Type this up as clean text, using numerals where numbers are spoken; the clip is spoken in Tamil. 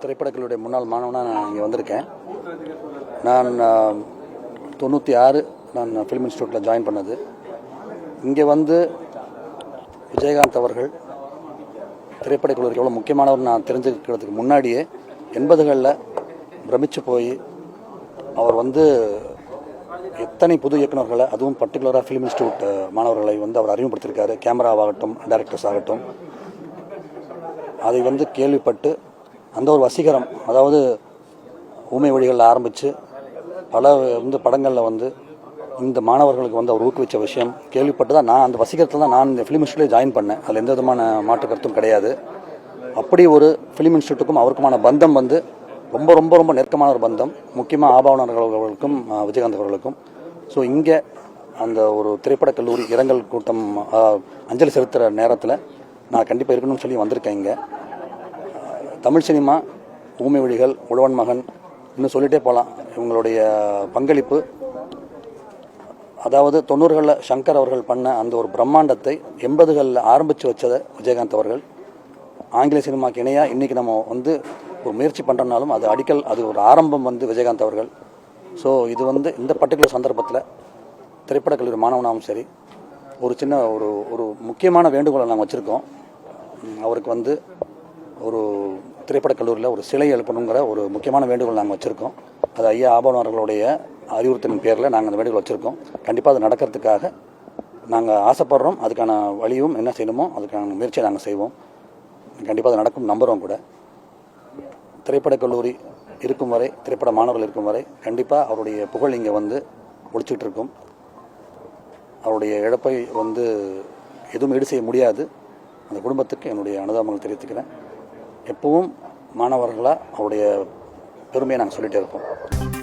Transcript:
திரைப்படக்கல்லூரிய முன்னாள் மாணவனாக நான் இங்கே வந்திருக்கேன். நான் 96 நான் ஃபிலிம் இன்ஸ்டியூட்டில் ஜாயின் பண்ணது. இங்கே வந்து விஜயகாந்த் அவர்கள் திரைப்படக்கல்லூரிக்கு எவ்வளோ முக்கியமானவர் நான் தெரிஞ்சுக்கிறதுக்கு முன்னாடியே 80களில் பிரமிச்சு போய் அவர் வந்து எத்தனை புது இயக்குநர்களை, அதுவும் பர்டிகுலராக ஃபிலிம் இன்ஸ்டியூட் மாணவர்களை வந்து அவர் அறிமுகப்படுத்தியிருக்காரு. கேமராவாகட்டும், டைரக்டர்ஸ் ஆகட்டும், அதை வந்து கேள்விப்பட்டு அந்த ஒரு வசீகரம், அதாவது ஊமை வழிகளில் ஆரம்பித்து பல வந்து படங்களில் வந்து இந்த மாணவர்களுக்கு வந்து அவர் ஊக்குவிச்ச விஷயம் கேள்விப்பட்டு தான் நான் அந்த வசீகரத்தில் தான் நான் இந்த ஃபிலிம் இன்ஸ்டியூட்டில் ஜாயின் பண்ணேன். அதில் எந்த விதமான மாற்று கருத்தும் கிடையாது. அப்படி ஒரு ஃபிலிம் இன்ஸ்டியூட்டுக்கும் அவருக்குமான பந்தம் வந்து ரொம்ப ரொம்ப ரொம்ப நெருக்கமான ஒரு பந்தம், முக்கியமாக ஆபாவனர்களுக்கும் விஜயகாந்த் அவர்களுக்கும். ஸோ இங்கே அந்த ஒரு திரைப்படக் கல்லூரி இரங்கல் கூட்டம் அஞ்சலி செலுத்துகிற நேரத்தில் நான் கண்டிப்பாக இருக்கணும்னு சொல்லி வந்திருக்கேன். இங்கே தமிழ் சினிமா, ஊமை வழிகள், உழவன் மகன், இன்னும் சொல்லிகிட்டே போகலாம். இவங்களுடைய பங்களிப்பு, அதாவது 90களில் சங்கர் அவர்கள் பண்ண அந்த ஒரு பிரம்மாண்டத்தை 80களில் ஆரம்பித்து வச்சதை விஜயகாந்த் அவர்கள். ஆங்கில சினிமாவுக்கு இணையாக இன்றைக்கி நம்ம வந்து ஒரு முயற்சி பண்ணுறனாலும் அது அடிக்கல், அது ஒரு ஆரம்பம் வந்து விஜயகாந்த் அவர்கள். ஸோ இது வந்து இந்த பர்டிகுலர் சந்தர்ப்பத்தில் திரைப்படக் கல்லூரி மாணவனாகவும் சரி, ஒரு சின்ன ஒரு முக்கியமான வேண்டுகோளை நாங்கள் வச்சுருக்கோம். அவருக்கு வந்து ஒரு திரைப்படக் கல்லூரியில் ஒரு சிலை எழுப்பணுங்கிற ஒரு முக்கியமான வேண்டுகோள் நாங்கள் வச்சுருக்கோம். அது ஐயா ஆபாவனர்களுடைய அறிவுறுத்தலின் பேரில் நாங்கள் அந்த வேண்டுகோள் வச்சுருக்கோம். கண்டிப்பாக அது நடக்கிறதுக்காக நாங்கள் ஆசைப்படுறோம். அதுக்கான வழியும் என்ன செய்யணுமோ அதுக்கான முயற்சியை நாங்கள் செய்வோம். கண்டிப்பாக அது நடக்கும், நம்புகிறோம் கூட. திரைப்படக் கல்லூரி இருக்கும் வரை, திரைப்பட மாணவர்கள் இருக்கும் வரை கண்டிப்பாக அவருடைய புகழ் இங்கே வந்து ஒழிச்சிக்கிட்டு இருக்கும். அவருடைய இழப்பை வந்து எதுவும் ஈடு செய்ய முடியாது. அந்த குடும்பத்துக்கு என்னுடைய அனுதாபங்கள் தெரிவித்துக்கிறேன். எப்பவும் மாணவர்களாக அவருடைய பெருமையை நாங்கள் சொல்லிகிட்டே இருப்போம்.